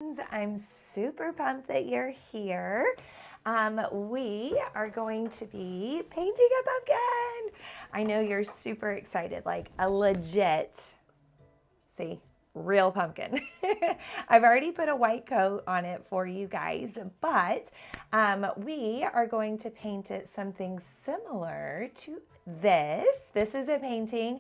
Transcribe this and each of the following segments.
I'm super pumped that you're here. We are going to be painting a pumpkin. I know you're super excited, like a legit, see, real pumpkin. I've already put a white coat on it for you guys, but we are going to paint it something similar to this. This is a painting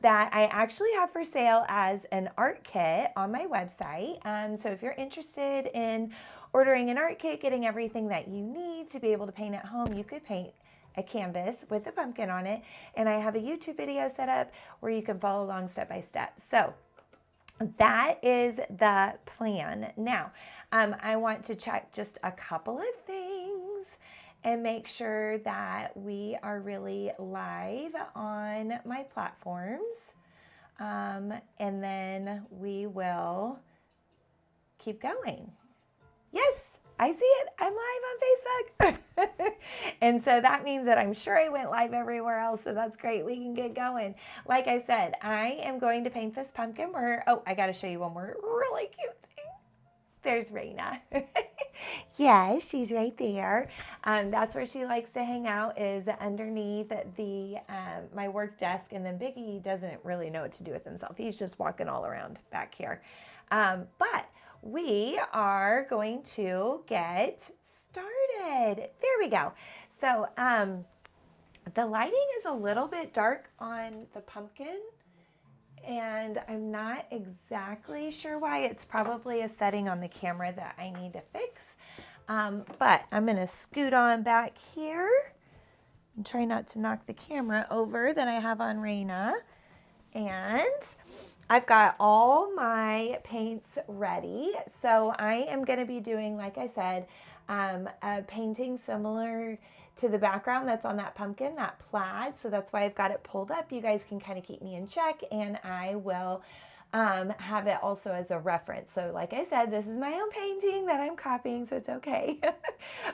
that I actually have for sale as an art kit on my website. So if you're interested in ordering an art kit, getting everything that you need to be able to paint at home, you could paint a canvas with a pumpkin on it. And I have a YouTube video set up where you can follow along step by step. So that is the plan. Now, I want to check just a couple of things and make sure that we are really live on my platforms. And then we will keep going. Yes, I see it. I'm live on Facebook. And so that means that I'm sure I went live everywhere else. So that's great. We can get going. Like I said, I am going to paint this pumpkin. I got to show you one more really cute thing. There's Raina. Yes, she's right there. That's where she likes to hang out, is underneath the my work desk. And then Biggie doesn't really know what to do with himself. He's just walking all around back here. But we are going to get started. There we go. So the lighting is a little bit dark on the pumpkin, and I'm not exactly sure why. It's probably a setting on the camera that I need to fix. But I'm going to scoot on back here and try not to knock the camera over that I have on Raina. And I've got all my paints ready. So I am going to be doing, like I said, a painting similar to the background that's on that pumpkin, that plaid. So that's why I've got it pulled up. You guys can kind of keep me in check, and I will have it also as a reference. So like I said, this is my own painting that I'm copying, so it's okay.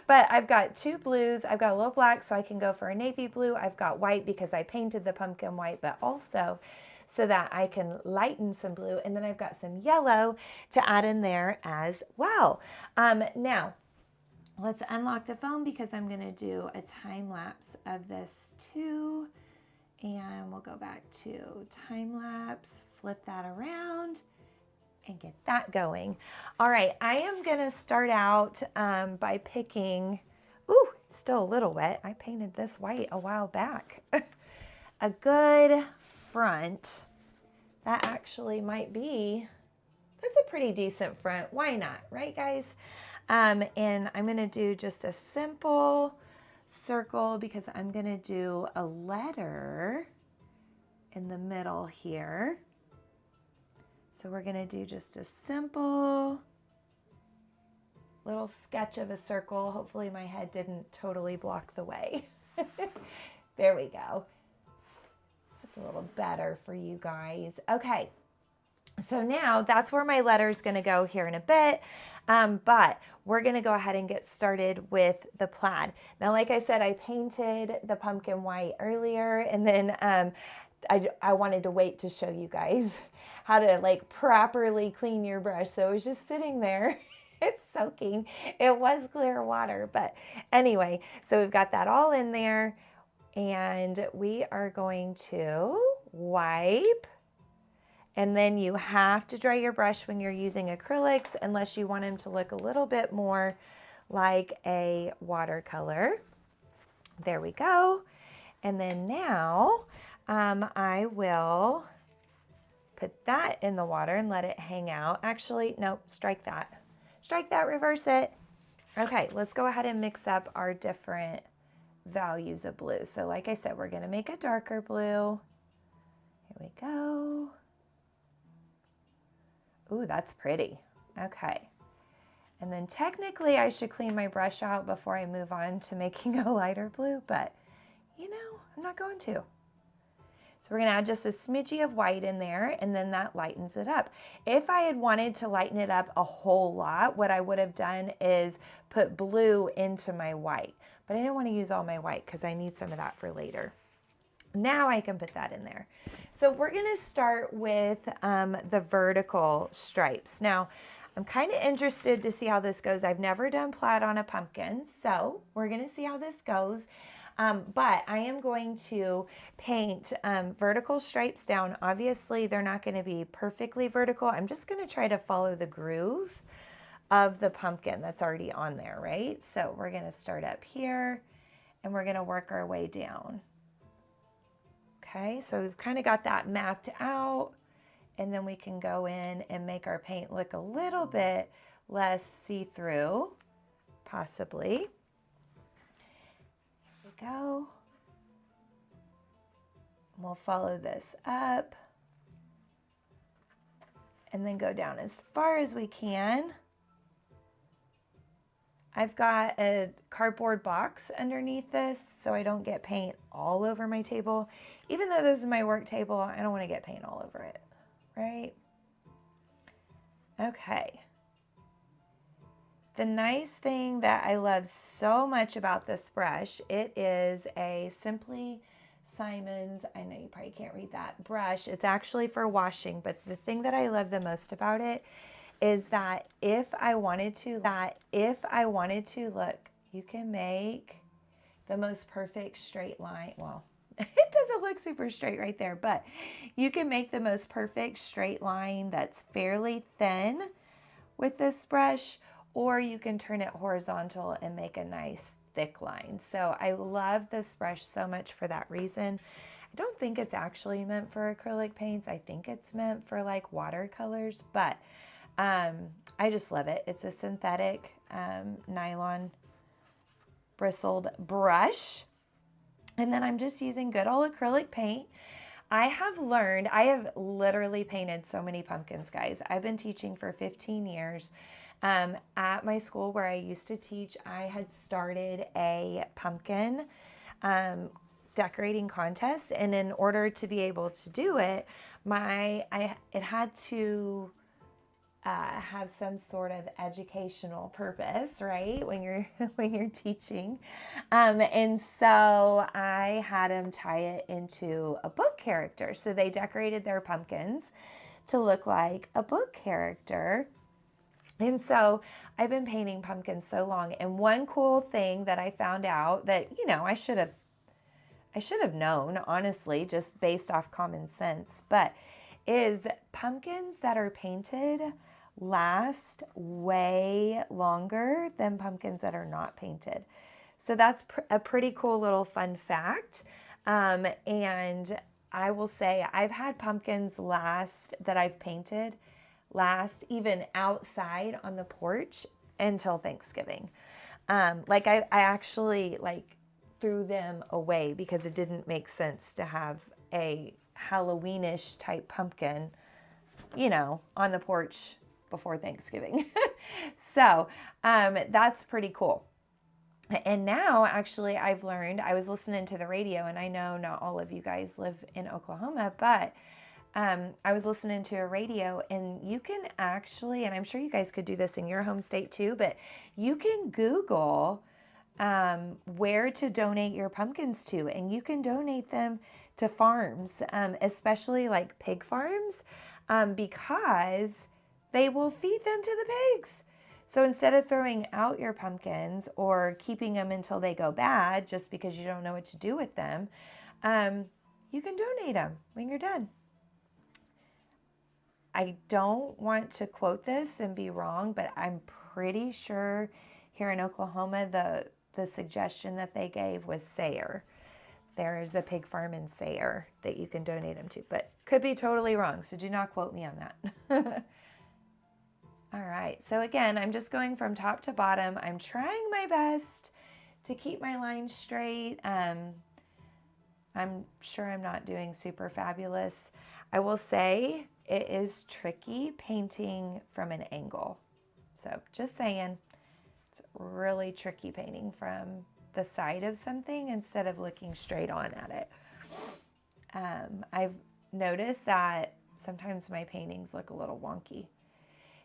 But I've got two blues. I've got a little black, so I can go for a navy blue. I've got white because I painted the pumpkin white, but also so that I can lighten some blue. And then I've got some yellow to add in there as well. Now, let's unlock the phone because I'm going to do a time lapse of this too. And we'll go back to time lapse, flip that around, and get that going. All right, I am going to start out by picking, ooh, still a little wet. I painted this white a while back. A good front. That actually might be, that's a pretty decent front. Why not, right guys? And I'm going to do just a simple circle because I'm going to do a letter in the middle here. So we're going to do just a simple little sketch of a circle. Hopefully my head didn't totally block the way. There we go. That's a little better for you guys. Okay. So now that's where my letter is going to go here in a bit. But we're going to go ahead and get started with the plaid. Now, like I said, I painted the pumpkin white earlier, and then I wanted to wait to show you guys how to like properly clean your brush. So it was just sitting there. It's soaking. It was clear water, but anyway, so we've got that all in there, and we are going to wipe. And then you have to dry your brush when you're using acrylics unless you want them to look a little bit more like a watercolor. There we go. And then now I will put that in the water and let it hang out. Actually, no, strike that. Strike that, reverse it. Okay, let's go ahead and mix up our different values of blue. So like I said, we're going to make a darker blue. Here we go. Ooh, that's pretty. Okay. And then technically I should clean my brush out before I move on to making a lighter blue, but you know, I'm not going to. So we're going to add just a smidgy of white in there, and then that lightens it up. If I had wanted to lighten it up a whole lot, what I would have done is put blue into my white. But I didn't want to use all my white because I need some of that for later. Now I can put that in there. So we're going to start with the vertical stripes. Now, I'm kind of interested to see how this goes. I've never done plaid on a pumpkin, so we're going to see how this goes. But I am going to paint vertical stripes down. Obviously, they're not going to be perfectly vertical. I'm just going to try to follow the groove of the pumpkin that's already on there, right? So we're going to start up here and we're going to work our way down. Okay, so we've kind of got that mapped out, and then we can go in and make our paint look a little bit less see-through, possibly. Here we go. We'll follow this up and then go down as far as we can. I've got a cardboard box underneath this so I don't get paint all over my table. Even though this is my work table, I don't want to get paint all over it, right? Okay. The nice thing that I love so much about this brush, it is a Simply Simon's, I know you probably can't read that, brush. It's actually for washing, but the thing that I love the most about it is that if I wanted to, look, you can make the most perfect straight line. Well, it doesn't look super straight right there, but you can make the most perfect straight line that's fairly thin with this brush, or you can turn it horizontal and make a nice thick line. So I love this brush so much for that reason. I don't think it's actually meant for acrylic paints. I think it's meant for like watercolors, but I just love it. It's a synthetic nylon bristled brush. And then I'm just using good old acrylic paint. I have literally painted so many pumpkins, guys. I've been teaching for 15 years. At my school where I used to teach, I had started a pumpkin decorating contest. And in order to be able to do it, it had to have some sort of educational purpose, right? When you're teaching, and so I had them tie it into a book character. So they decorated their pumpkins to look like a book character. And so I've been painting pumpkins so long. And one cool thing that I found out that I should have known, honestly, just based off common sense, but is pumpkins that are painted last way longer than pumpkins that are not painted. So that's a pretty cool little fun fact. And I will say I've had pumpkins that I've painted last even outside on the porch until Thanksgiving. Like I actually threw them away because it didn't make sense to have a Halloweenish type pumpkin, on the porch before Thanksgiving. So that's pretty cool. And now actually I've learned, I was listening to the radio, and I know not all of you guys live in Oklahoma, but I was listening to a radio, and you can actually, and I'm sure you guys could do this in your home state too, but you can Google where to donate your pumpkins to, and you can donate them to farms, especially like pig farms, because they will feed them to the pigs. So instead of throwing out your pumpkins or keeping them until they go bad just because you don't know what to do with them, you can donate them when you're done. I don't want to quote this and be wrong, but I'm pretty sure here in Oklahoma, the suggestion that they gave was Sayre. There's a pig farm in Sayre that you can donate them to, but could be totally wrong, so do not quote me on that. All right, so again, I'm just going from top to bottom. I'm trying my best to keep my lines straight. I'm sure I'm not doing super fabulous. I will say it is tricky painting from an angle. So just saying, it's really tricky painting from the side of something instead of looking straight on at it. I've noticed that sometimes my paintings look a little wonky.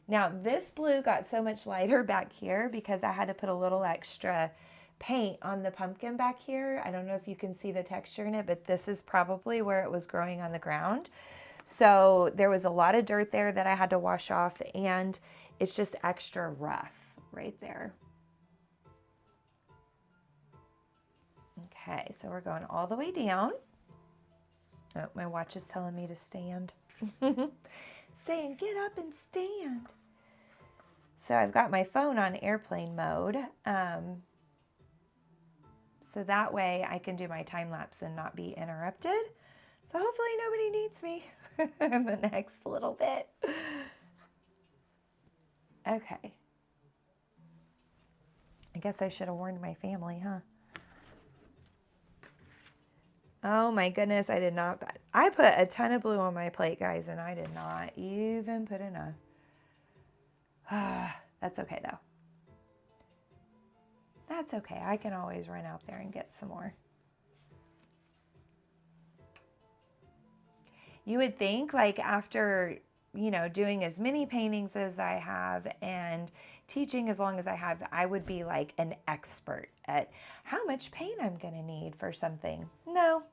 Now this blue got so much lighter back here because I had to put a little extra paint on the pumpkin back here. I don't know if you can see the texture in it, but this is probably where it was growing on the ground. So there was a lot of dirt there that I had to wash off, and It's just extra rough right there. Okay, so we're going all the way down. Oh, my watch is telling me to stand. Saying, get up and stand. So I've got my phone on airplane mode. So that way I can do my time lapse and not be interrupted. So hopefully nobody needs me in the next little bit. Okay. I guess I should have warned my family, huh? Oh my goodness, I did not. I put a ton of blue on my plate, guys, and I did not even put enough. That's okay, though. That's okay. I can always run out there and get some more. You would think, like, after, you know, doing as many paintings as I have and teaching as long as I have, I would be like an expert at how much paint I'm going to need for something. No.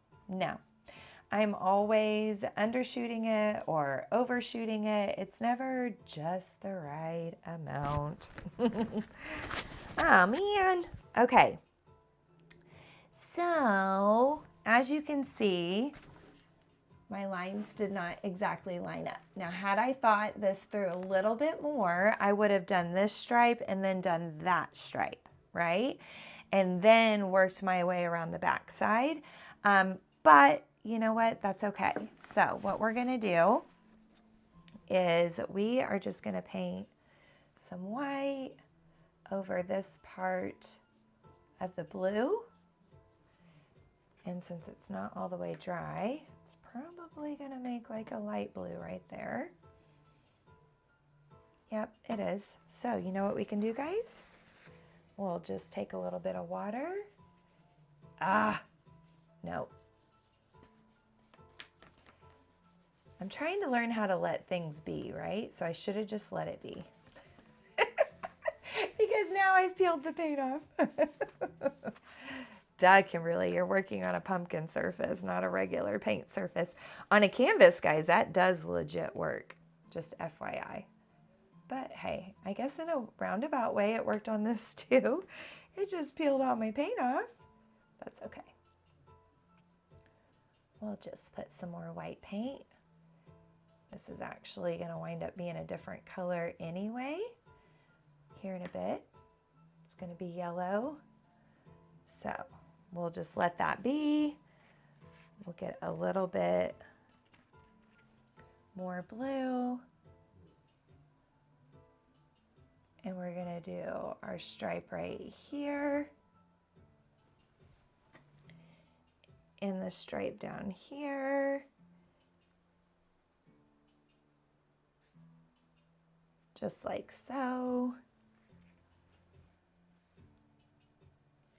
I'm always undershooting it or overshooting it. It's never just the right amount. Oh, man. Okay. So, as you can see, my lines did not exactly line up. Now, had I thought this through a little bit more, I would have done this stripe and then done that stripe, right? And then worked my way around the back side. But you know what? That's okay. So what we're going to do is we are just going to paint some white over this part of the blue. And since it's not all the way dry, it's probably going to make like a light blue right there. Yep, it is. So you know what we can do, guys? We'll just take a little bit of water. No. I'm trying to learn how to let things be, right? So I should have just let it be. Because now I've peeled the paint off. Duh, Kimberly, you're working on a pumpkin surface, not a regular paint surface. On a canvas, guys, that does legit work. Just FYI. But hey, I guess in a roundabout way, it worked on this too. It just peeled all my paint off. That's okay. We'll just put some more white paint. This is actually going to wind up being a different color anyway. Here in a bit, it's going to be yellow. So we'll just let that be. We'll get a little bit more blue. And we're going to do our stripe right here. And the stripe down here. Just like so.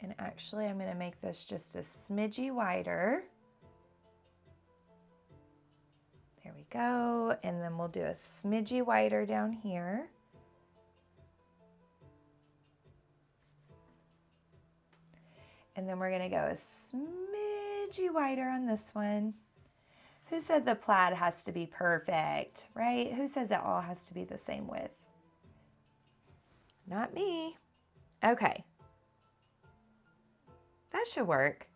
And actually, I'm going to make this just a smidgy wider. There we go. And then we'll do a smidgy wider down here. And then we're going to go a smidgy wider on this one. Who said the plaid has to be perfect, right? Who says it all has to be the same width? Not me. Okay. That should work.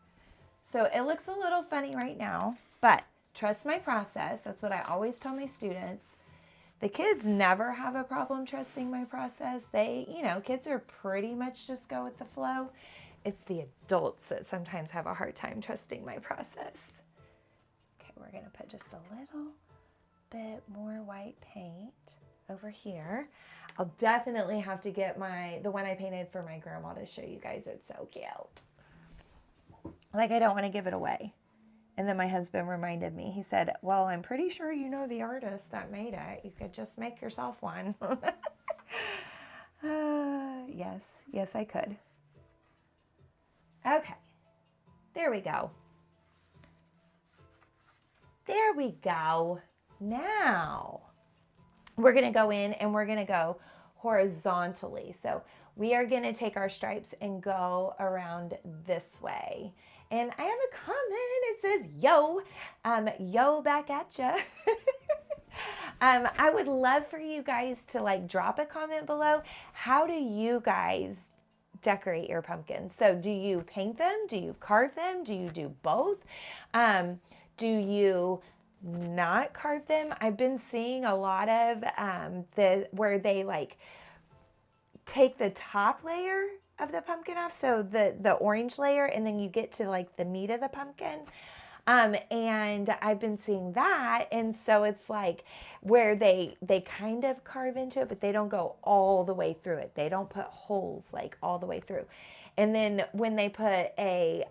So it looks a little funny right now, but trust my process. That's what I always tell my students. The kids never have a problem trusting my process. They, you know, kids are pretty much just go with the flow. It's the adults that sometimes have a hard time trusting my process. Okay, we're going to put just a little bit more white paint over here. I'll definitely have to get the one I painted for my grandma to show you guys. It's so cute. Like, I don't want to give it away. And then my husband reminded me. He said, well, I'm pretty sure you know the artist that made it. You could just make yourself one. Yes, I could. Okay, there we go. There we go. Now, we're going to go in and we're going to go horizontally. So we are going to take our stripes and go around this way. And I have a comment. It says, yo, yo back at ya. I would love for you guys to like drop a comment below. How do you guys decorate your pumpkins? So do you paint them? Do you carve them? Do you do both? Do you not carve them? I've been seeing a lot of where they like take the top layer of the pumpkin off, so the orange layer, and then you get to like the meat of the pumpkin. And I've been seeing that, and so it's like where they kind of carve into it, but they don't go all the way through it. They don't put holes like all the way through. And then when they put a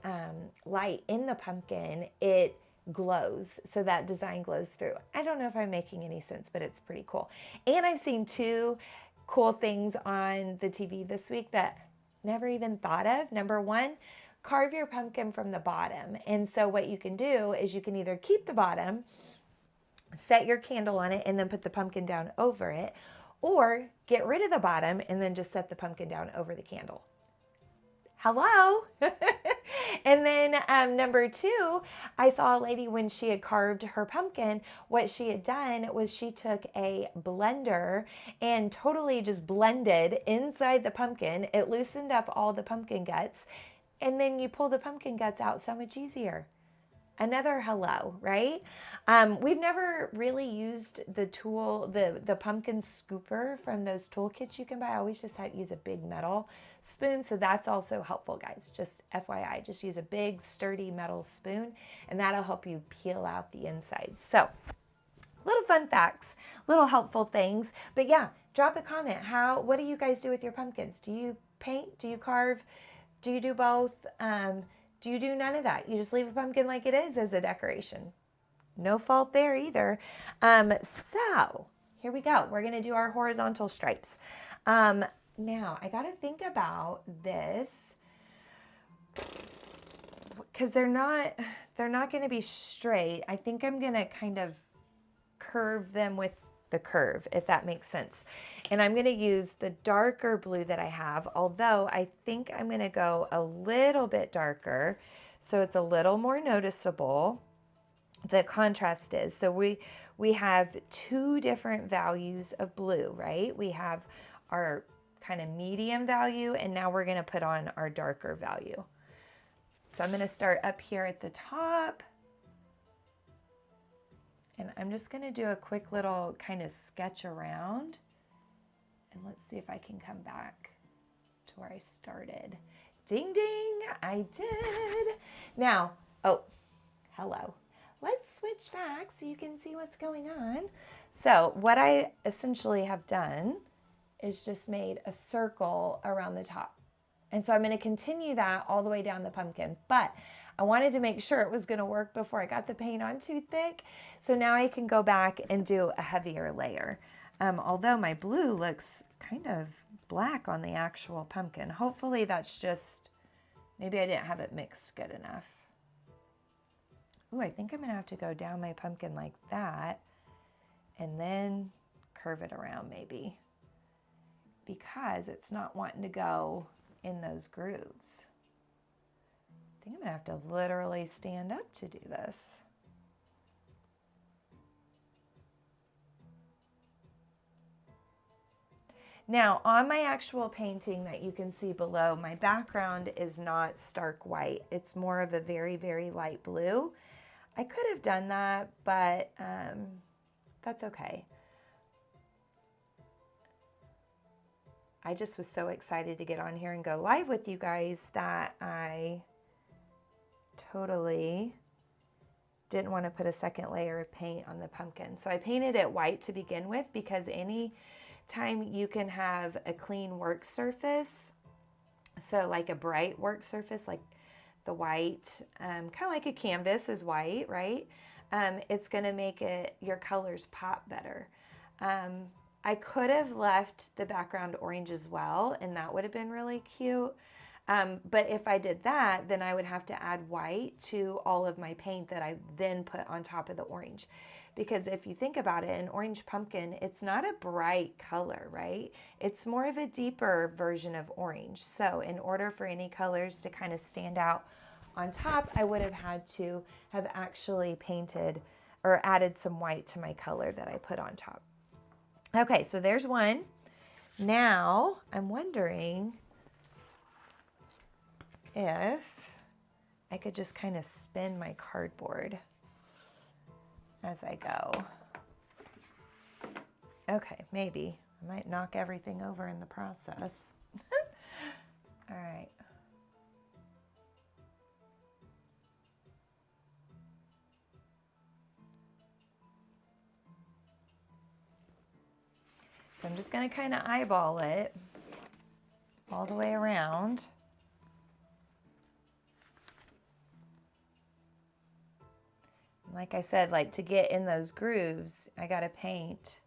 light in the pumpkin, it glows, so that design glows through. I don't know if I'm making any sense, but it's pretty cool. And I've seen two cool things on the TV this week that never even thought of. Number one, carve your pumpkin from the bottom. And so what you can do is you can either keep the bottom, set your candle on it, and then put the pumpkin down over it, or get rid of the bottom and then just set the pumpkin down over the candle. Hello. And then number two, I saw a lady when she had carved her pumpkin, what she had done was she took a blender and totally just blended inside the pumpkin. It loosened up all the pumpkin guts, and then you pull the pumpkin guts out so much easier. Another hello, right? We've never really used the tool, the pumpkin scooper from those toolkits you can buy. I always just use a big metal spoon, so that's also helpful, guys. Just FYI, just use a big sturdy metal spoon, and that'll help you peel out the insides. So, little fun facts, little helpful things. But yeah, drop a comment. What do you guys do with your pumpkins? Do you paint? Do you carve? Do you do both? Do you do none of that? You just leave a pumpkin like it is as a decoration. No fault there either. So here we go. We're going to do our horizontal stripes. Now I got to think about this because they're not going to be straight. I think I'm going to kind of curve them with the curve, if that makes sense. And I'm going to use the darker blue that I have, although I think I'm going to go a little bit darker so it's a little more noticeable. The contrast is, so we have two different values of blue, right? We have our kind of medium value, and now we're going to put on our darker value. So I'm going to start up here at the top. And I'm just going to do a quick little kind of sketch around. And let's see if I can come back to where I started. Ding, ding, I did. Now, oh, hello. Let's switch back so you can see what's going on. So what I essentially have done is just made a circle around the top. And so I'm going to continue that all the way down the pumpkin. But I wanted to make sure it was going to work before I got the paint on too thick. So now I can go back and do a heavier layer. Although my blue looks kind of black on the actual pumpkin. Hopefully that's just, maybe I didn't have it mixed good enough. Ooh, I think I'm going to have to go down my pumpkin like that and then curve it around maybe, because it's not wanting to go in those grooves. I think I'm gonna have to literally stand up to do this. Now, on my actual painting that you can see below, my background is not stark white. It's more of a very, very light blue. I could have done that, but that's okay. I just was so excited to get on here and go live with you guys that I totally didn't want to put a second layer of paint on the pumpkin. So I painted it white to begin with, because any time you can have a clean work surface, so like a bright work surface, like the white, kind of like a canvas is white, right? It's going to make your colors pop better. I could have left the background orange as well, and that would have been really cute. But if I did that, then I would have to add white to all of my paint that I then put on top of the orange. Because if you think about it, an orange pumpkin, it's not a bright color, right? It's more of a deeper version of orange. So in order for any colors to kind of stand out on top, I would have had to have actually painted or added some white to my color that I put on top. Okay, so there's one. Now I'm wondering if I could just kind of spin my cardboard as I go. Okay, maybe. I might knock everything over in the process. All right. So I'm just going to kind of eyeball it all the way around. Like I said, like to get in those grooves, I got to paint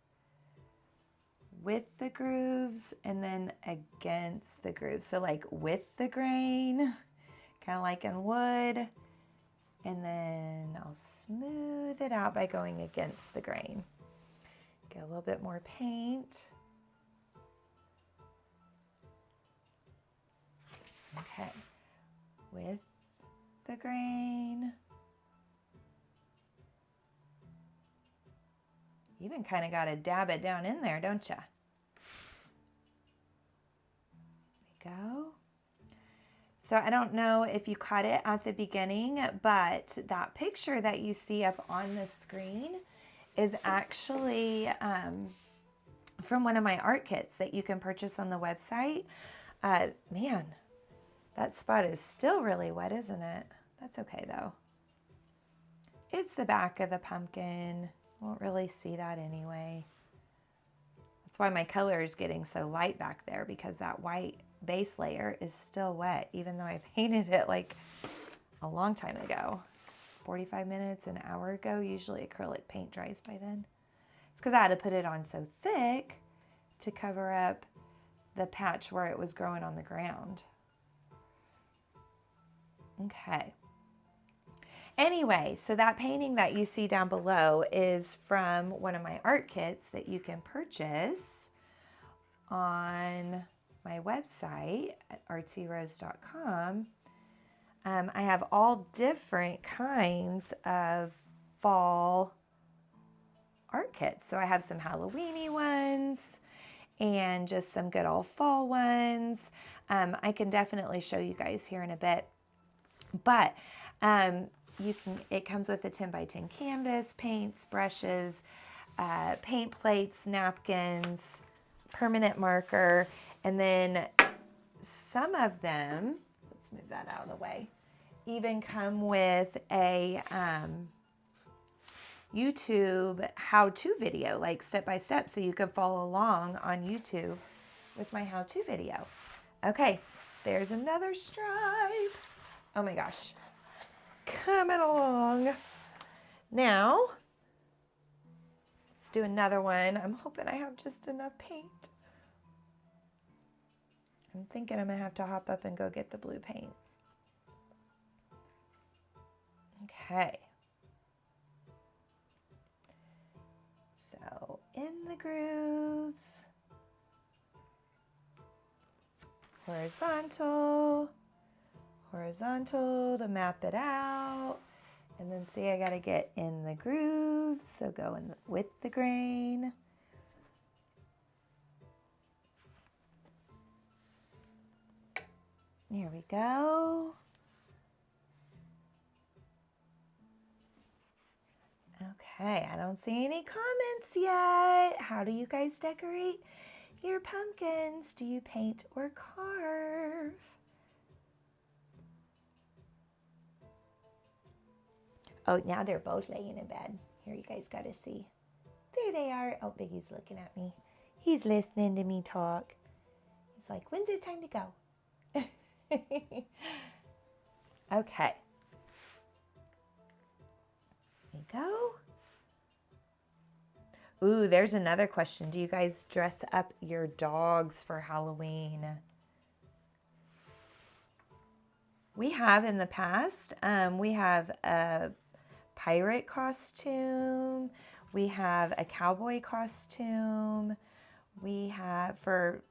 with the grooves and then against the grooves. So like with the grain, kind of like in wood, and then I'll smooth it out by going against the grain. Get a little bit more paint. Okay, with the grain. You even kind of got to dab it down in there, don't you? There we go. So I don't know if you caught it at the beginning, but that picture that you see up on the screen is actually from one of my art kits that you can purchase on the website. Man, that spot is still really wet, isn't it? That's okay though. It's the back of the pumpkin. Won't really see that anyway. That's why my color is getting so light back there, because that white base layer is still wet, even though I painted it like a long time ago. 45 minutes, an hour ago. Usually acrylic paint dries by then. It's because I had to put it on so thick to cover up the patch where it was growing on the ground. Okay. Anyway, so that painting that you see down below is from one of my art kits that you can purchase on my website at artsyrose.com. I have all different kinds of fall art kits. So I have some Halloween-y ones and just some good old fall ones. I can definitely show you guys here in a bit. But it comes with a 10 by 10 canvas, paints, brushes, paint plates, napkins, permanent marker, and then some of them, let's move that out of the way, even come with a YouTube how-to video, like step by step, so you can follow along on YouTube with my how-to video. Okay, there's another stripe. Oh my gosh. Coming along. Now, let's do another one. I'm hoping I have just enough paint. I'm thinking I'm gonna have to hop up and go get the blue paint. Okay. So in the grooves, horizontal, horizontal to map it out. And then see, I gotta get in the grooves, so go in with the grain. Here we go. Okay, I don't see any comments yet. How do you guys decorate your pumpkins? Do you paint or carve? Oh, now they're both laying in bed. Here, you guys got to see. There they are. Oh, Biggie's looking at me. He's listening to me talk. He's like, when's it time to go? Okay. There you go. Ooh, there's another question. Do you guys dress up your dogs for Halloween? We have in the past. We have a pirate costume. We have a cowboy costume. We have for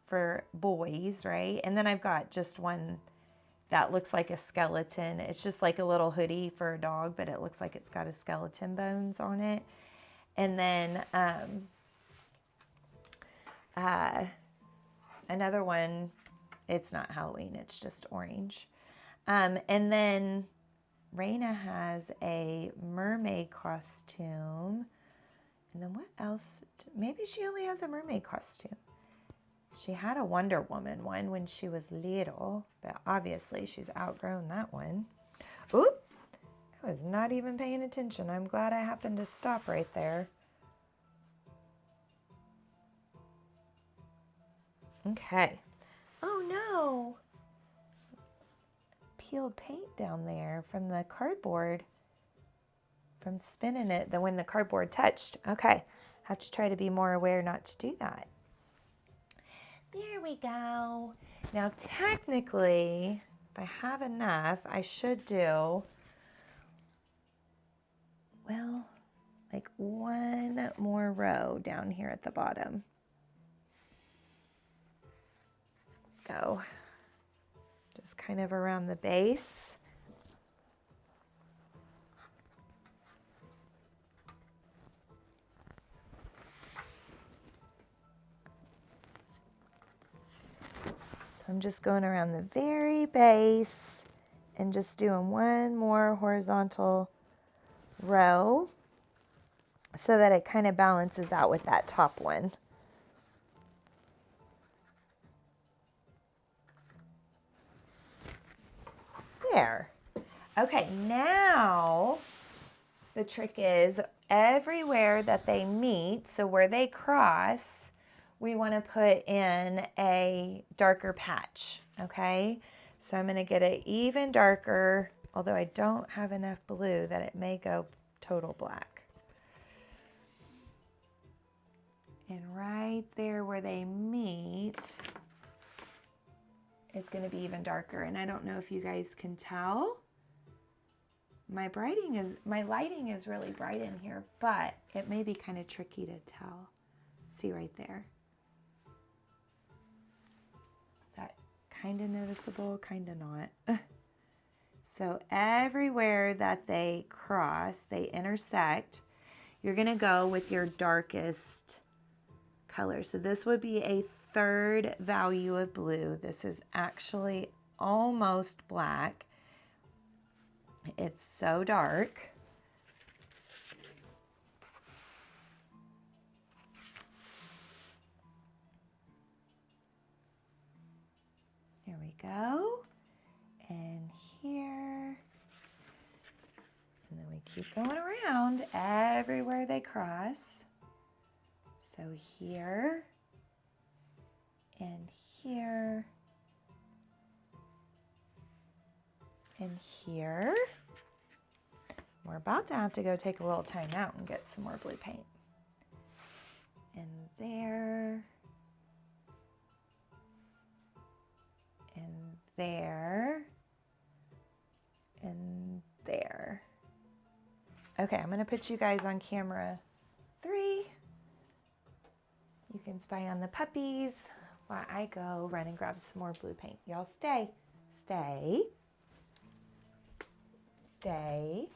boys, right? And then I've got just one that looks like a skeleton. It's just like a little hoodie for a dog, but it looks like it's got a skeleton bones on it. And then another one, it's not Halloween, it's just orange. And then Raina has a mermaid costume. And then what else? Maybe she only has a mermaid costume. She had a Wonder Woman one when she was little, but obviously she's outgrown that one. Oop! I was not even paying attention. I'm glad I happened to stop right there. Okay. Oh no! Peeled paint down there from the cardboard. From spinning it when the cardboard touched. Okay. Have to try to be more aware not to do that. There we go. Now technically, if I have enough, I should do, well, like one more row down here at the bottom. Go. Just kind of around the base. So I'm just going around the very base and just doing one more horizontal row so that it kind of balances out with that top one. There. Okay, now the trick is everywhere that they meet, so where they cross, we want to put in a darker patch, okay? So I'm going to get it even darker, although I don't have enough blue that it may go total black. And right there where they meet is going to be even darker. And I don't know if you guys can tell. My lighting is really bright in here, but it may be kind of tricky to tell. See right there. Is that kind of noticeable? Kind of not. So everywhere that they cross, they intersect, you're going to go with your darkest color. So this would be a third value of blue. This is actually almost black. It's so dark. There we go. And here. And then we keep going around everywhere they cross. So here and here and here. We're about to have to go take a little time out and get some more blue paint. And there. And there. And there. Okay, I'm going to put you guys on camera 3. You can spy on the puppies while I go run and grab some more blue paint. Y'all stay. Stay. Stay.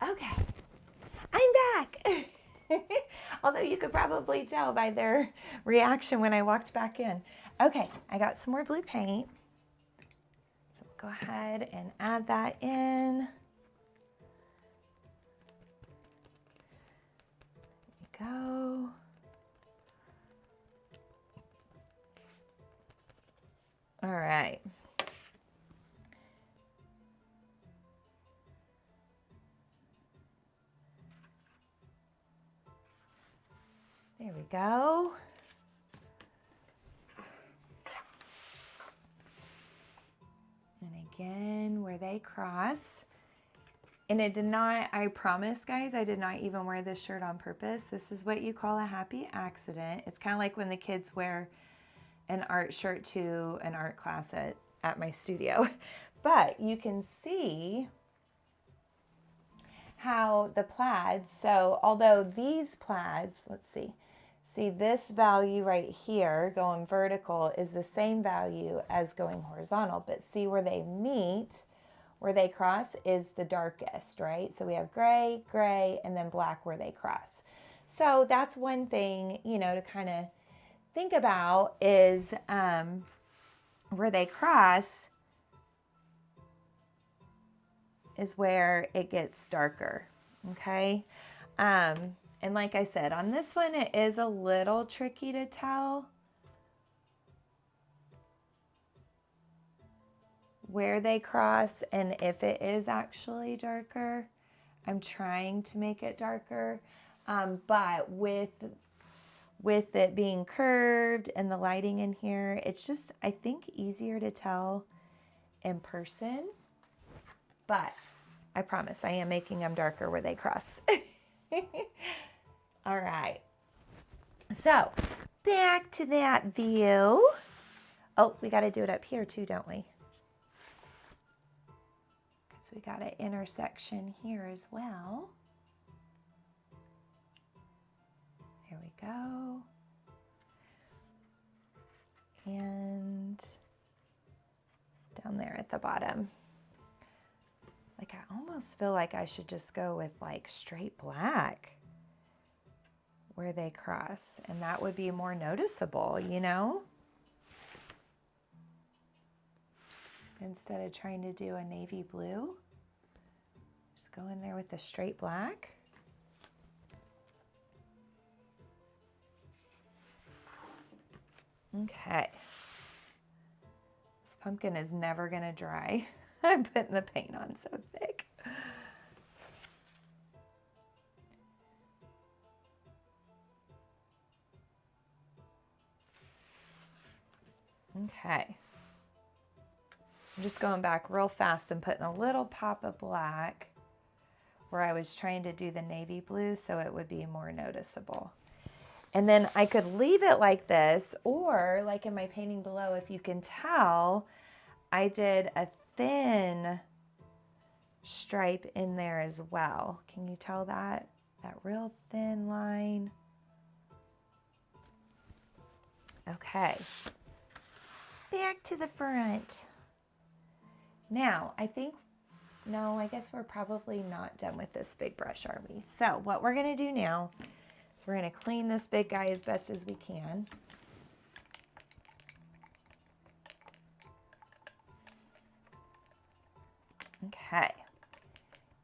Okay, I'm back. Although you could probably tell by their reaction when I walked back in. Okay, I got some more blue paint. So go ahead and add that in. There we go. All right. go. And again, where they cross. And it did not, I promise guys, I did not even wear this shirt on purpose. This is what you call a happy accident. It's kind of like when the kids wear an art shirt to an art class at my studio. But you can see how the plaids, so although these plaids, let's see this value right here going vertical is the same value as going horizontal, but see where they meet, where they cross is the darkest, right? So we have gray, gray, and then black where they cross. So that's one thing, you know, to kind of think about is where they cross is where it gets darker, okay? And like I said, on this one, it is a little tricky to tell where they cross and if it is actually darker. I'm trying to make it darker, but with it being curved and the lighting in here, it's just, I think, easier to tell in person. But I promise I am making them darker where they cross. All right. So back to that view. Oh, we got to do it up here too, don't we? Because we got an intersection here as well. There we go. And down there at the bottom. Like, I almost feel like I should just go with like straight black where they cross, and that would be more noticeable, you know? Instead of trying to do a navy blue, just go in there with the straight black. Okay. This pumpkin is never gonna dry. I'm putting the paint on so thick. Okay. I'm just going back real fast and putting a little pop of black where I was trying to do the navy blue so it would be more noticeable. And then I could leave it like this, or like in my painting below, if you can tell, I did a thin stripe in there as well. Can you tell that? That real thin line. Okay. Back to the front. Now, I guess we're probably not done with this big brush, are we? So what we're going to do now is we're going to clean this big guy as best as we can. Okay.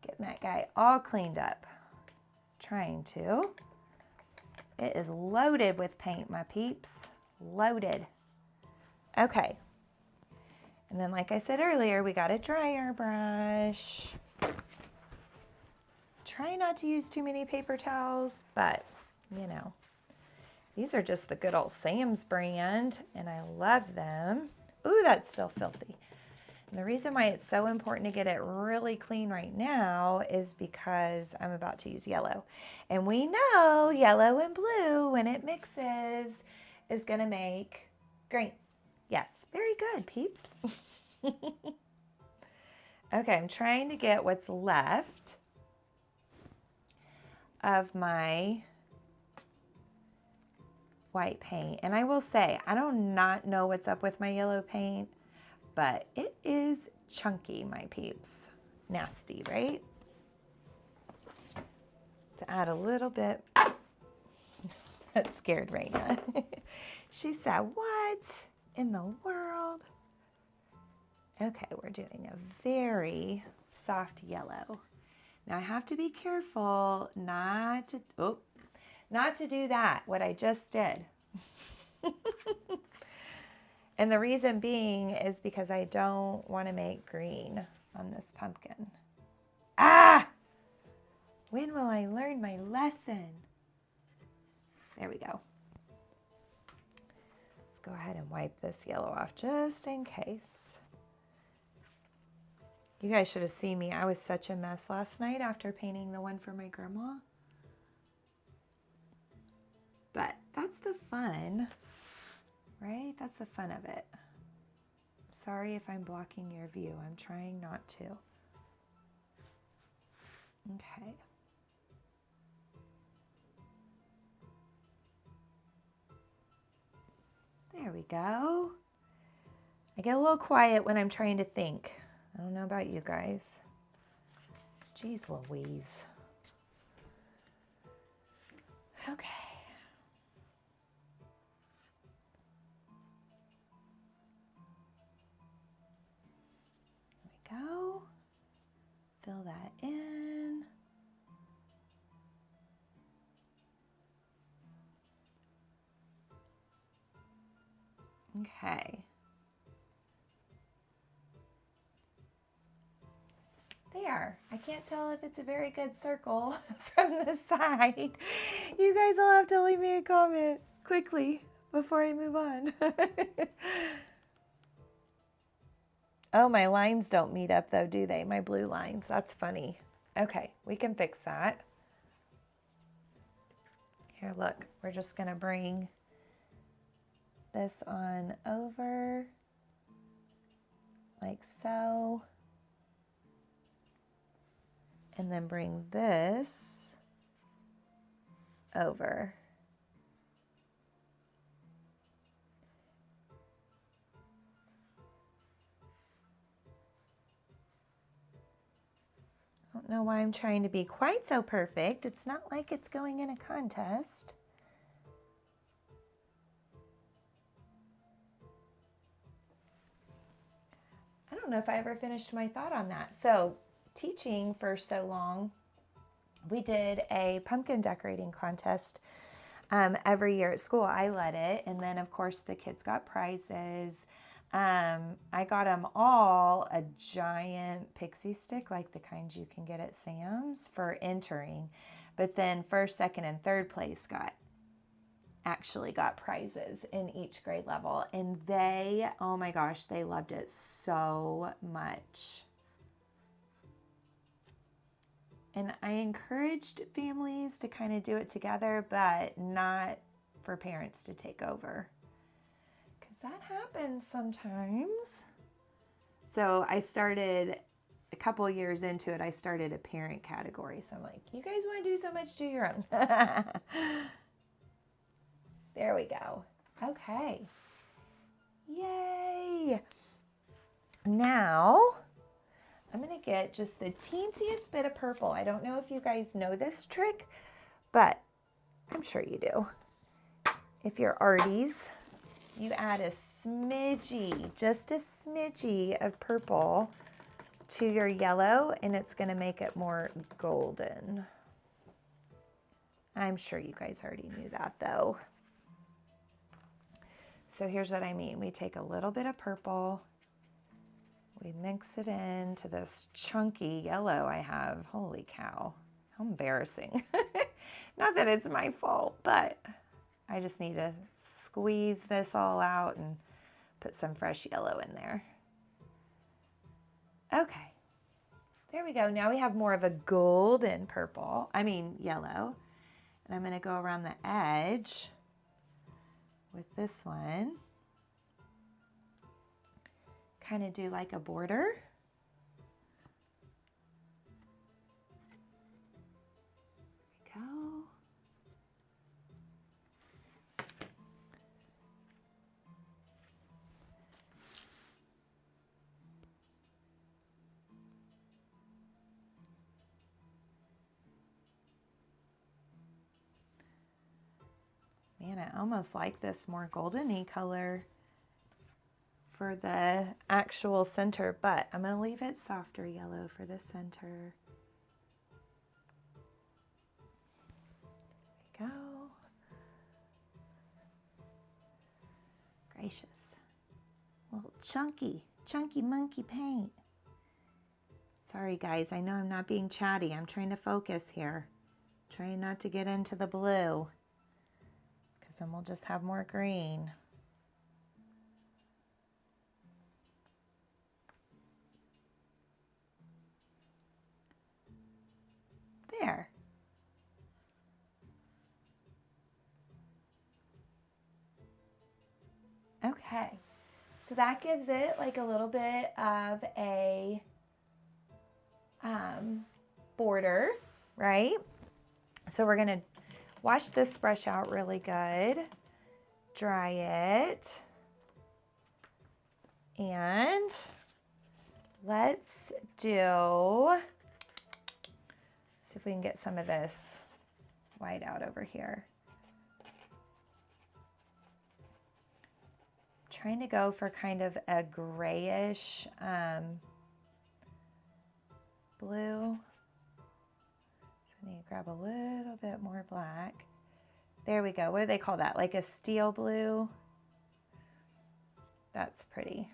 Getting that guy all cleaned up. Trying to. It is loaded with paint, my peeps. Loaded. Okay. And then, like I said earlier, we got a dryer brush. Try not to use too many paper towels, but, you know, these are just the good old Sam's brand, and I love them. Ooh, that's still filthy. And the reason why it's so important to get it really clean right now is because I'm about to use yellow. And we know yellow and blue, when it mixes, is going to make green. Yes, very good, peeps. Okay, I'm trying to get what's left of my white paint. And I will say, I do not know what's up with my yellow paint, but it is chunky, my peeps. Nasty, right? To add a little bit. That's scared Raina. She said, what in the world? Okay, we're doing a very soft yellow. Now I have to be careful not to do that, what I just did. And the reason being is because I don't want to make green on this pumpkin. Ah! When will I learn my lesson? There we go. go ahead and wipe this yellow off just in case. You guys should have seen me. I was such a mess last night after painting the one for my grandma. But that's the fun, right? That's the fun of it. Sorry if I'm blocking your view. I'm trying not to. Okay. There we go. I get a little quiet when I'm trying to think. I don't know about you guys. Jeez Louise. Okay. There we go. Fill that in. Okay. There. I can't tell if it's a very good circle from the side. You guys will have to leave me a comment quickly before I move on. Oh, my lines don't meet up though, do they? My blue lines. That's funny. Okay, we can fix that. Here, look. We're just going to bring this on over like so. And then bring this over. I don't know why I'm trying to be quite so perfect. It's not like it's going in a contest. I don't know if I ever finished my thought on that. So, teaching for so long, we did a pumpkin decorating contest every year at school. I led it, and then of course the kids got prizes. I got them all a giant pixie stick, like the kinds you can get at Sam's, for entering. But then first, second, and third place actually got prizes in each grade level, and they, oh my gosh, they loved it so much. And I encouraged families to kind of do it together, but not for parents to take over, because that happens sometimes. So I started, a couple years into it, I started a parent category. So I'm like, you guys want to do so much, do your own. There we go. Okay. Yay. Now, I'm going to get just the teensiest bit of purple. I don't know if you guys know this trick, but I'm sure you do. If you're arties, you add a smidgey, just a smidgey of purple to your yellow, and it's going to make it more golden. I'm sure you guys already knew that though. So here's what I mean. We take a little bit of purple, we mix it into this chunky yellow I have. Holy cow, how embarrassing. Not that it's my fault, but I just need to squeeze this all out and put some fresh yellow in there. Okay, there we go. Now we have more of a golden yellow. And I'm gonna go around the edge with this one. Kind of do like a border. There we go. Man, I almost like this more golden-y color for the actual center, but I'm going to leave it softer yellow for the center. There we go. Gracious. Little chunky monkey paint. Sorry guys, I know I'm not being chatty. I'm trying to focus here. Trying not to get into the blue, because then we'll just have more green. Okay, so that gives it like a little bit of a border, right? So we're gonna wash this brush out really good, dry it, and let's see if we can get some of this white out over here. Trying to go for kind of a grayish blue. So I need to grab a little bit more black. There we go. What do they call that? Like a steel blue? That's pretty.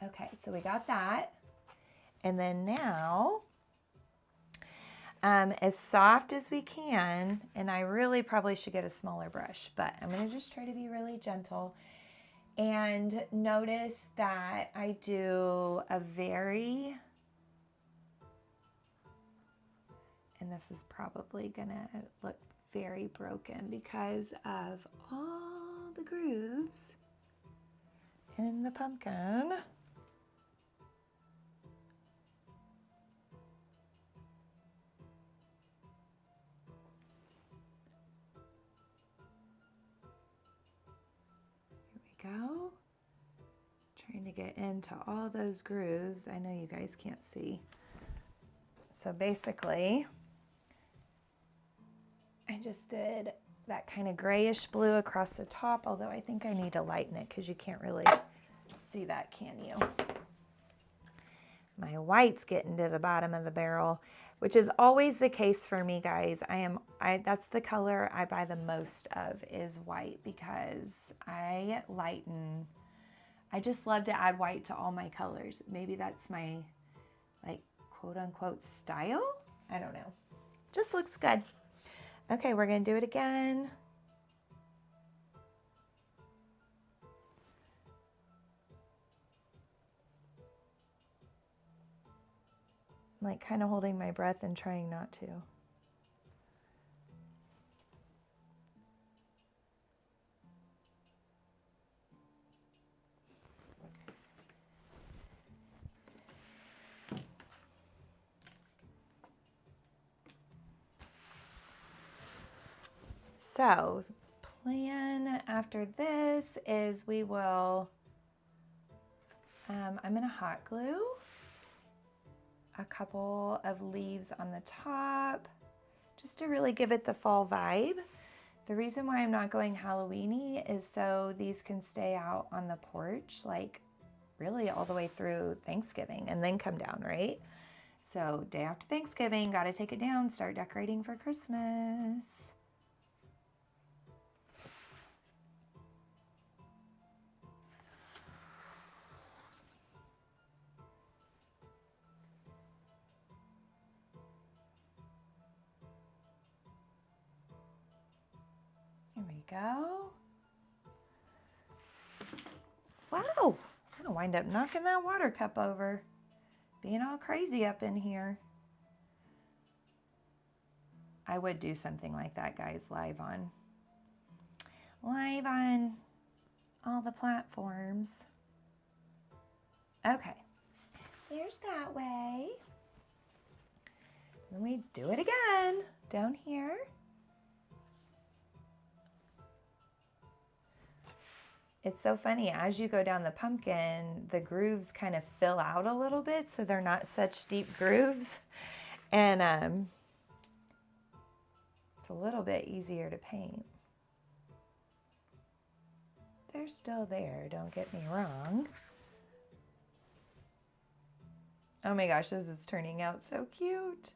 Okay, so we got that. And then now, as soft as we can, and I really probably should get a smaller brush, but I'm gonna just try to be really gentle. And notice that I do a very, and this is probably gonna look very broken because of all the grooves in the pumpkin. Here we go. Trying to get into all those grooves. I know you guys can't see. So basically, I just did that kind of grayish blue across the top, although I think I need to lighten it because you can't really see that, can you? My white's getting to the bottom of the barrel, which is always the case for me, guys. That's the color I buy the most of is white because I just love to add white to all my colors. Maybe that's my like quote unquote style. I don't know. Just looks good. Okay, we're gonna do it again. I'm like kind of holding my breath and trying not to. So, plan after this is we will, I'm gonna hot glue a couple of leaves on the top just to really give it the fall vibe. The reason why I'm not going Halloween-y is so these can stay out on the porch like really all the way through Thanksgiving and then come down, right? So day after Thanksgiving, gotta take it down, start decorating for Christmas. Here we go. Wow, I'm gonna wind up knocking that water cup over. Being all crazy up in here. I would do something like that, guys, live on all the platforms. Okay, there's that way. Then we do it again down here. It's so funny, as you go down the pumpkin, the grooves kind of fill out a little bit, so they're not such deep grooves. And it's a little bit easier to paint. They're still there, don't get me wrong. Oh my gosh, this is turning out so cute.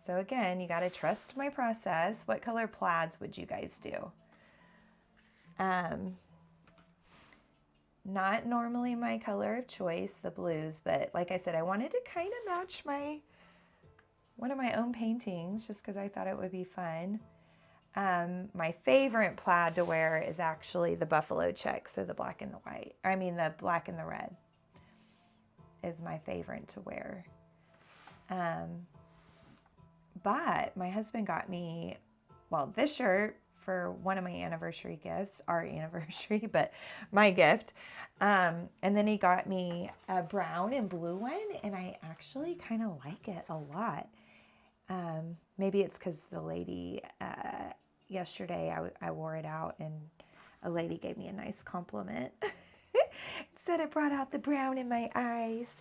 So again, you gotta trust my process. What color plaids would you guys do? Not normally my color of choice, the blues, but like I said, I wanted to kind of match one of my own paintings just because I thought it would be fun. My favorite plaid to wear is actually the buffalo check, so the black and the white. I mean the black and the red is my favorite to wear. But my husband got me, well, this shirt for one of my anniversary gifts, our anniversary, but my gift. And then he got me a brown and blue one, and I actually kind of like it a lot. Maybe it's because the lady, yesterday I wore it out and a lady gave me a nice compliment. Said it brought out the brown in my eyes.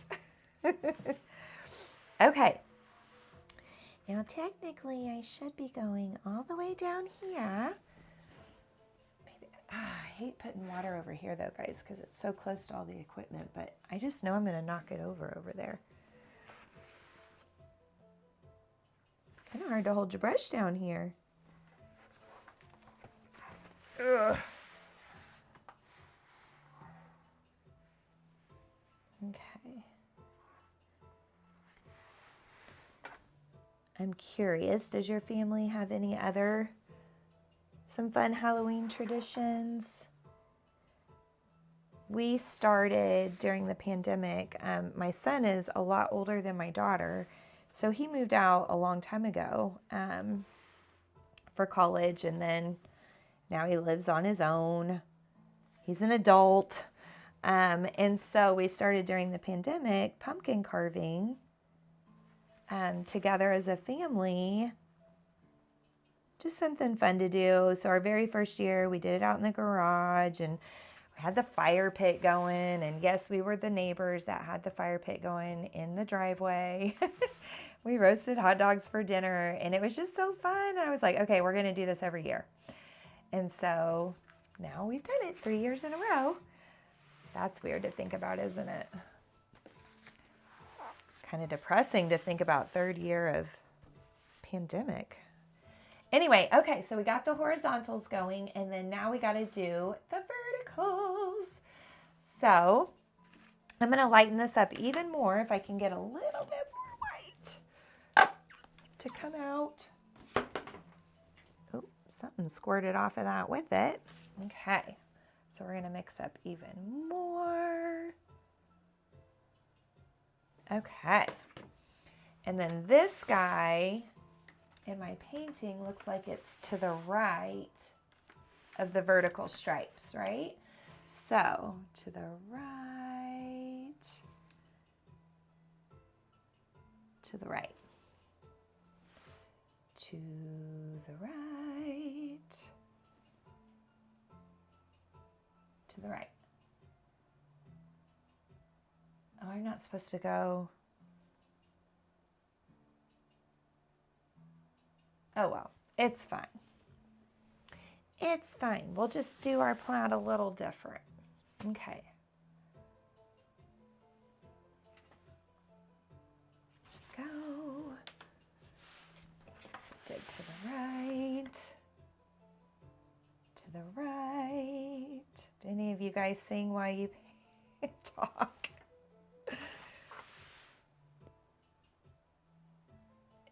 Okay. Now technically I should be going all the way down here. Maybe, I hate putting water over here though, guys, because it's so close to all the equipment, but I just know I'm going to knock it over there. Kind of hard to hold your brush down here. Ugh. Okay. I'm curious, does your family have any other, some fun Halloween traditions? We started during the pandemic. My son is a lot older than my daughter, so he moved out a long time ago for college, and then now he lives on his own. He's an adult. And so we started during the pandemic pumpkin carving together as a family. Just something fun to do. So our very first year, we did it out in the garage, and we had the fire pit going. And yes, we were the neighbors that had the fire pit going in the driveway. We roasted hot dogs for dinner, and it was just so fun. And I was like, okay, we're going to do this every year. And so now we've done it 3 years in a row. That's weird to think about, isn't it? Kind of depressing to think about third year of pandemic. Anyway, okay, so we got the horizontals going, and then now we got to do the verticals. So I'm going to lighten this up even more if I can get a little bit more white to come out. Oh, something squirted off of that with it. Okay, so we're going to mix up even more. Okay, and then this guy in my painting looks like it's to the right of the vertical stripes, right? So to the right, to the right, to the right, to the right. Oh, I'm not supposed to go. Oh, well, it's fine. It's fine. We'll just do our plaid a little different. Okay. Go. Did to the right. To the right. Do any of you guys sing while you talk?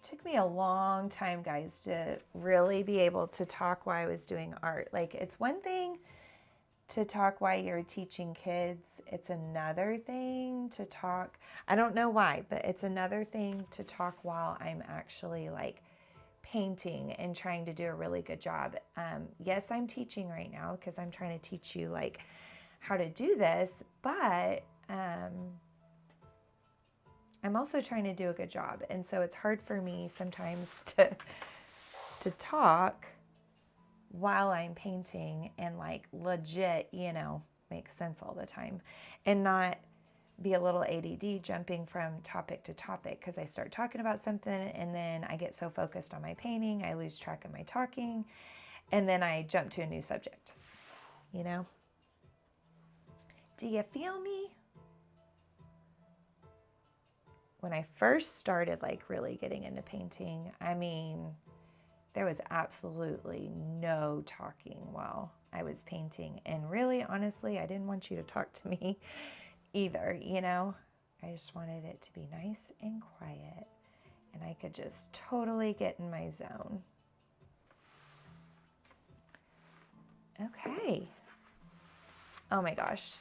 Took me a long time, guys, to really be able to talk while I was doing art. Like, it's one thing to talk while you're teaching kids. It's another thing to talk. I don't know why, but it's another thing to talk while I'm actually like painting and trying to do a really good job. Yes, I'm teaching right now because I'm trying to teach you like how to do this, but I'm also trying to do a good job. And so it's hard for me sometimes to talk while I'm painting and like legit, you know, make sense all the time and not be a little ADD jumping from topic to topic, because I start talking about something and then I get so focused on my painting, I lose track of my talking, and then I jump to a new subject, you know? Do you feel me? When I first started like really getting into painting, I mean, there was absolutely no talking while I was painting. And really, honestly, I didn't want you to talk to me either, you know? I just wanted it to be nice and quiet, and I could just totally get in my zone. Okay. Oh my gosh.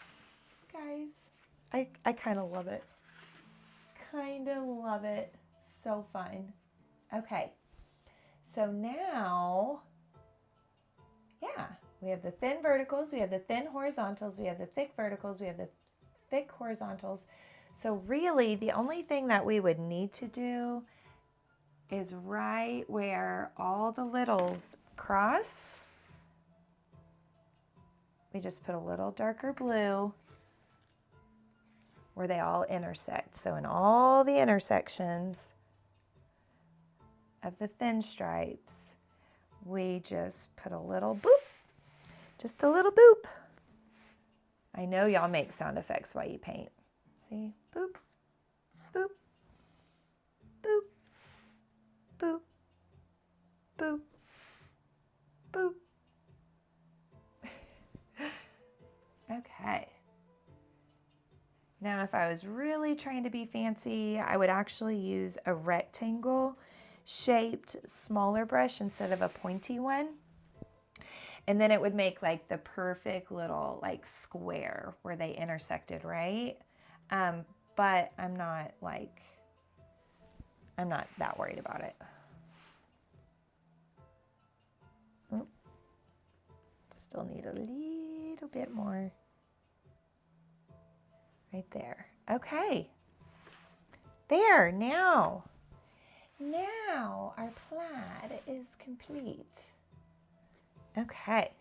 Guys, I kind of love it. Kind of love it. So fun. Okay. So now Yeah, we have the thin verticals, we have the thin horizontals, we have the thick verticals, we have the thick horizontals. So really the only thing that we would need to do is right where all the littles cross, we just put a little darker blue where they all intersect. So in all the intersections of the thin stripes, we just put a little boop, just a little boop. I know y'all make sound effects while you paint. See, boop, boop, boop, boop, boop, boop. Okay. Now, if I was really trying to be fancy, I would actually use a rectangle shaped smaller brush instead of a pointy one. And then it would make like the perfect little like square where they intersected, right? But I'm not that worried about it. Oop. Still need a little bit more. Right there. Okay. There, now our plaid is complete. Okay.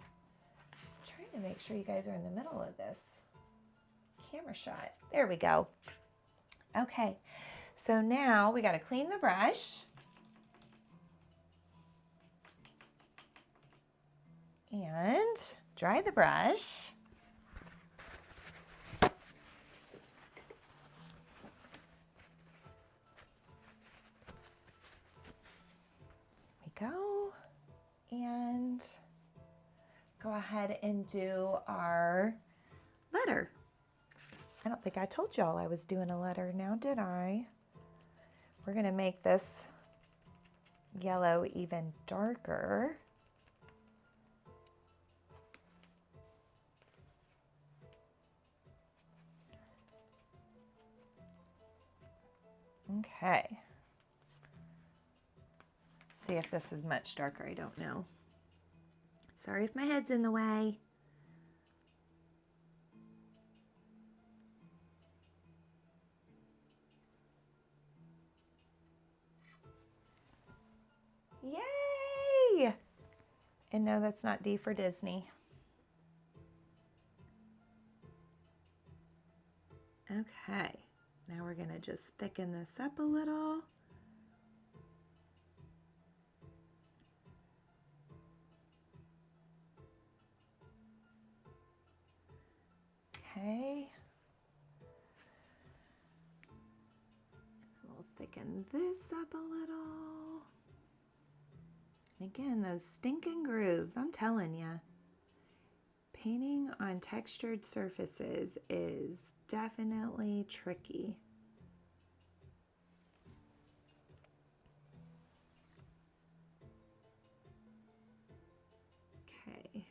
I'm trying to make sure you guys are in the middle of this camera shot. There we go. Okay. So now we got to clean the brush. And dry the brush. Go and go ahead and do our letter. I don't think I told y'all I was doing a letter now, did I? We're gonna make this yellow even darker. Okay. See if this is much darker, I don't know. Sorry if my head's in the way. Yay! And no, that's not D for Disney. Okay, now we're gonna just thicken this up a little. Okay. We'll thicken this up a little. And again, those stinking grooves, I'm telling you. Painting on textured surfaces is definitely tricky. Okay.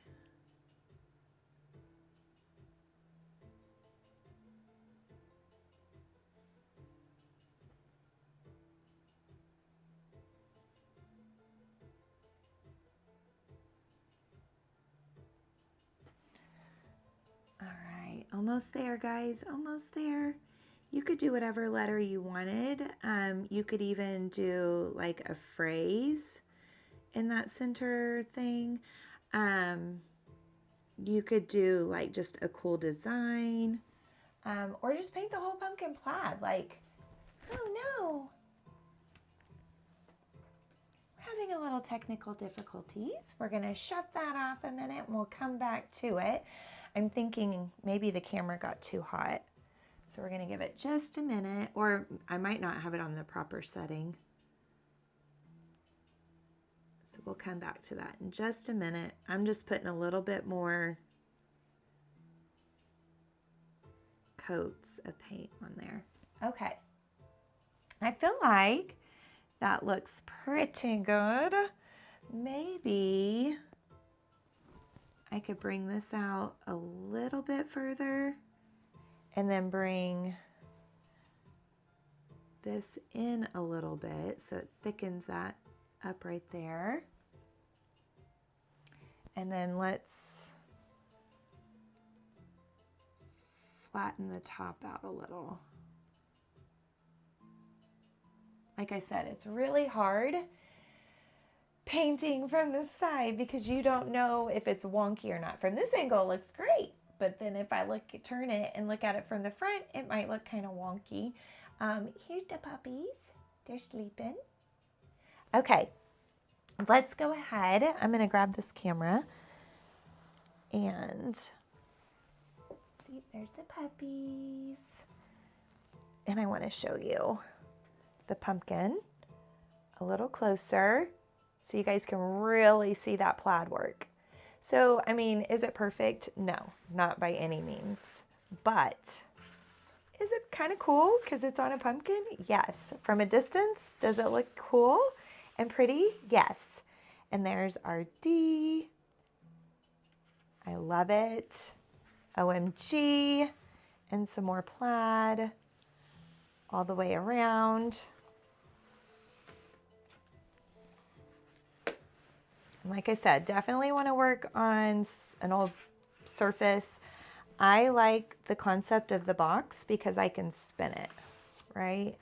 Almost there, guys, almost there. You could do whatever letter you wanted. You could even do like a phrase in that center thing. You could do like just a cool design, or just paint the whole pumpkin plaid. Like, oh no, we're having a little technical difficulties. We're gonna shut that off a minute and we'll come back to it. I'm thinking maybe the camera got too hot. So we're gonna give it just a minute, or I might not have it on the proper setting. So we'll come back to that in just a minute. I'm just putting a little bit more coats of paint on there. Okay, I feel like that looks pretty good. Maybe I could bring this out a little bit further and then bring this in a little bit so it thickens that up right there. And then let's flatten the top out a little. Like I said, it's really hard painting from the side because you don't know if it's wonky or not. From this angle, it looks great. But then if I turn it and look at it from the front, it might look kind of wonky. Here's the puppies. They're sleeping. Okay, let's go ahead. I'm gonna grab this camera and see, there's the puppies. And I wanna show you the pumpkin a little closer so you guys can really see that plaid work. So, I mean, is it perfect? No, not by any means. But is it kind of cool because it's on a pumpkin? Yes. From a distance, does it look cool and pretty? Yes. And there's our D. I love it. OMG. And some more plaid all the way around. And like I said, definitely want to work on an old surface. I like the concept of the box because I can spin it, right?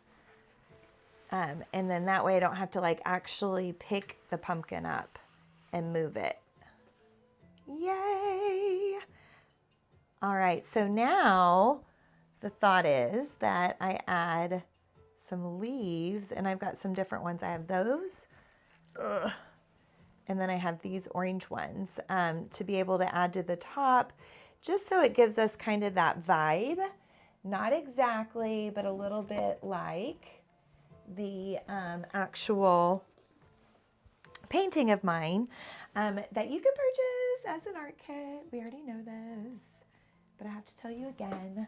And then that way I don't have to like actually pick the pumpkin up and move it. Yay! All right, so now the thought is that I add some leaves, and I've got some different ones. I have those. Ugh. And then I have these orange ones to be able to add to the top, just so it gives us kind of that vibe. Not exactly, but a little bit like the actual painting of mine that you can purchase as an art kit. We already know this, but I have to tell you again,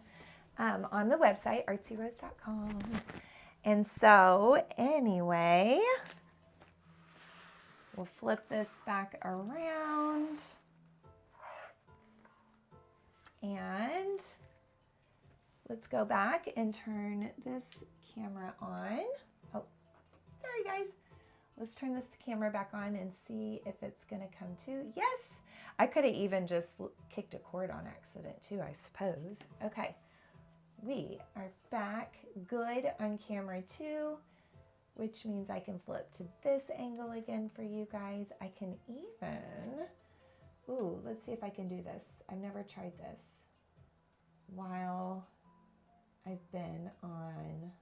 on the website, artsyrose.com. And so anyway, we'll flip this back around and let's go back and turn this camera on. Oh, sorry guys. Let's turn this camera back on and see if it's gonna come to. Yes, I could have even just kicked a cord on accident too, I suppose. Okay, we are back good on camera 2. Which means I can flip to this angle again for you guys. I can even, ooh, let's see if I can do this. I've never tried this while I've been on.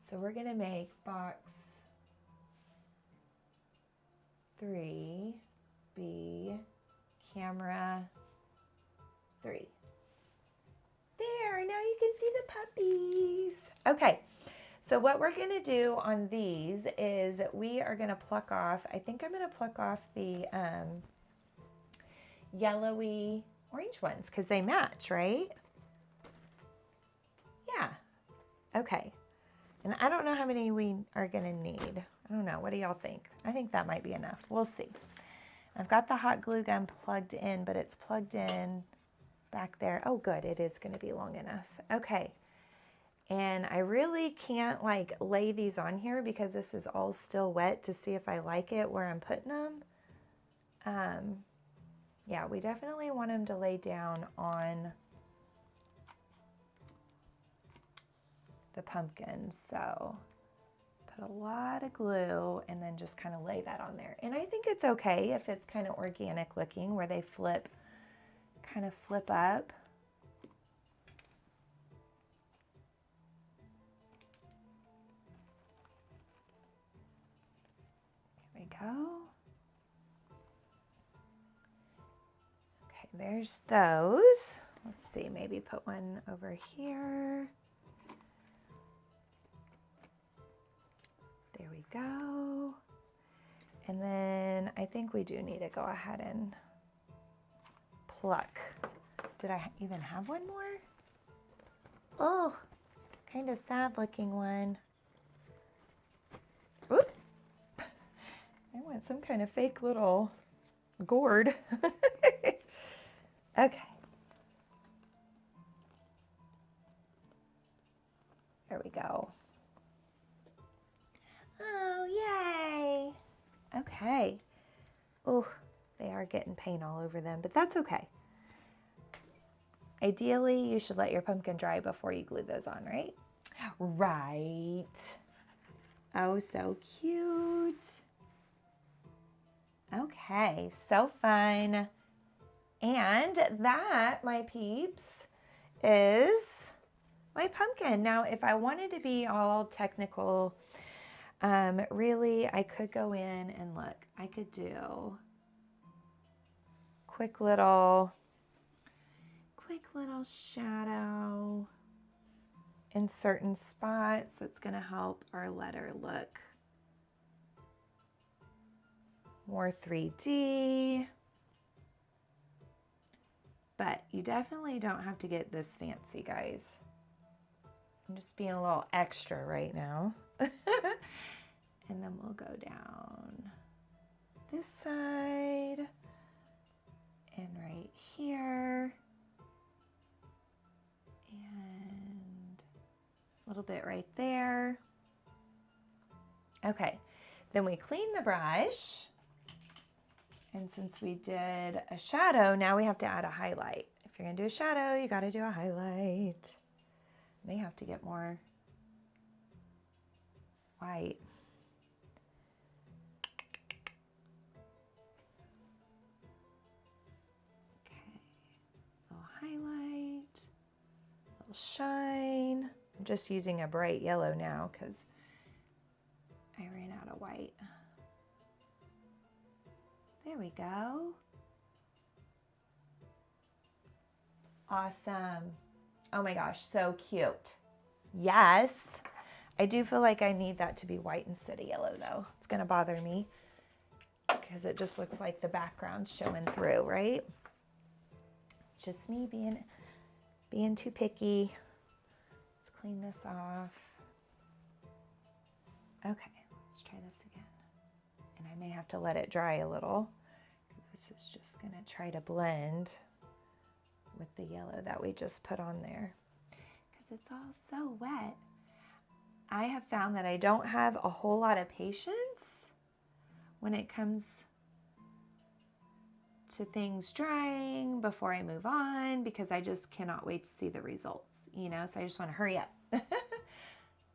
So we're gonna make box 3 be camera 3. There, now you can see the puppies. Okay, so what we're gonna do on these is we are gonna pluck off, I think I'm gonna pluck off the yellowy orange ones because they match, right? Yeah, okay. And I don't know how many we are gonna need. I don't know, what do y'all think? I think that might be enough, we'll see. I've got the hot glue gun plugged in, but it's plugged in back there. Oh good, it is gonna be long enough. Okay, and I really can't like lay these on here because this is all still wet to see if I like it where I'm putting them. Yeah, we definitely want them to lay down on the pumpkin. So put a lot of glue and then just kind of lay that on there. And I think it's okay if it's kind of organic looking where they flip, kind of flip up. There we go. Okay, there's those. Let's see, maybe put one over here. There we go. And then I think we do need to go ahead and pluck. Did I even have one more? Oh, kind of sad looking one. Oop. I want some kind of fake little gourd. Okay. There we go. Oh, yay. Okay. Oh, they are getting paint all over them, but that's okay. Ideally, you should let your pumpkin dry before you glue those on, right? Right. Oh, so cute. Okay, so fun. And that, my peeps, is my pumpkin. Now, if I wanted to be all technical, really, I could go in and look. I could do quick little shadow in certain spots. That's going to help our letter look more 3D. But you definitely don't have to get this fancy, guys. I'm just being a little extra right now. And then we'll go down this side and right here. And a little bit right there. Okay, then we clean the brush. And since we did a shadow, now we have to add a highlight. If you're gonna do a shadow, you gotta do a highlight. May have to get more white. Okay, little highlight, little shine. I'm just using a bright yellow now because I ran out of white. There we go. Awesome. Oh my gosh, so cute. Yes. I do feel like I need that to be white instead of yellow though. It's gonna bother me because it just looks like the background's showing through, right? Just me being too picky. Let's clean this off. Okay, let's try this again. And I may have to let it dry a little. This is just gonna try to blend with the yellow that we just put on there because it's all so wet. I have found that I don't have a whole lot of patience when it comes to things drying before I move on because I just cannot wait to see the results, you know, so I just want to hurry up.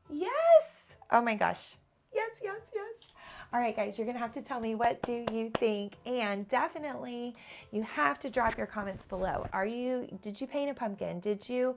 Yes! Oh my gosh. Yes, yes, yes. All right, guys, you're going to have to tell me, what do you think? And definitely, you have to drop your comments below. Did you paint a pumpkin? Did you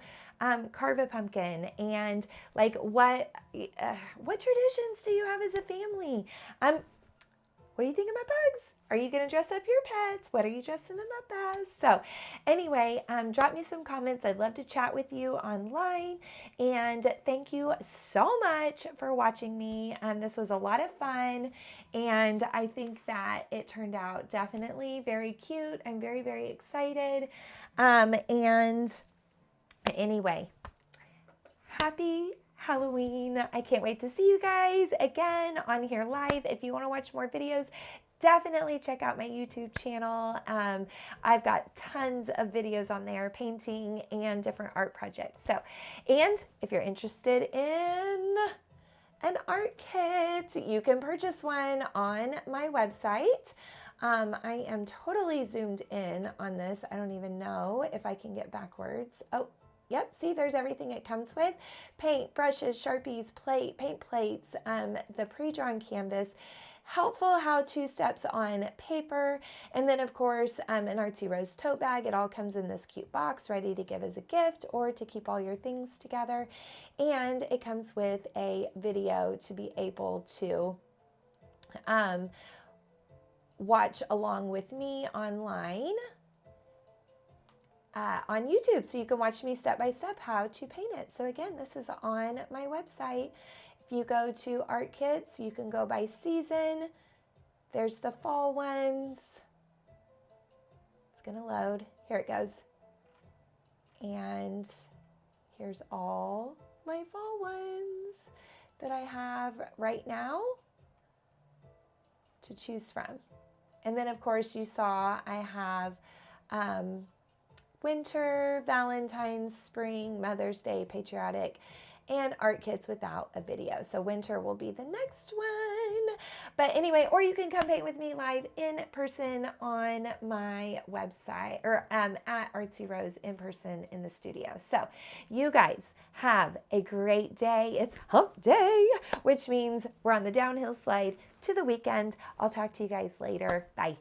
carve a pumpkin? And like, what traditions do you have as a family? What do you think of my bugs? Are you going to dress up your pets? What are you dressing them up as? So anyway, drop me some comments. I'd love to chat with you online. And thank you so much for watching me. This was a lot of fun. And I think that it turned out definitely very cute. I'm very, very excited. And anyway, happy Halloween. I can't wait to see you guys again on here live. If you want to watch more videos, definitely check out my YouTube channel. I've got tons of videos on there, painting and different art projects. So, and if you're interested in an art kit, you can purchase one on my website. I am totally zoomed in on this. I don't even know if I can get backwards. Oh, yep, see, there's everything it comes with. Paint, brushes, Sharpies, paint plates, the pre-drawn canvas, helpful how-to steps on paper, and then of course an artsy rose tote bag. It all comes in this cute box ready to give as a gift or to keep all your things together. And it comes with a video to be able to watch along with me online on YouTube, so you can watch me step by step how to paint it. So again, this is on my website. If you go to art kits, you can go by season. There's the fall ones. It's gonna load. Here it goes. And here's all my fall ones that I have right now to choose from. And then of course you saw I have winter, Valentine's, spring, Mother's Day, patriotic, and art kits without a video. So winter will be the next one. But anyway, or you can come paint with me live in person on my website, or at Artsy Rose in person in the studio. So you guys have a great day. It's hump day, which means we're on the downhill slide to the weekend. I'll talk to you guys later. Bye.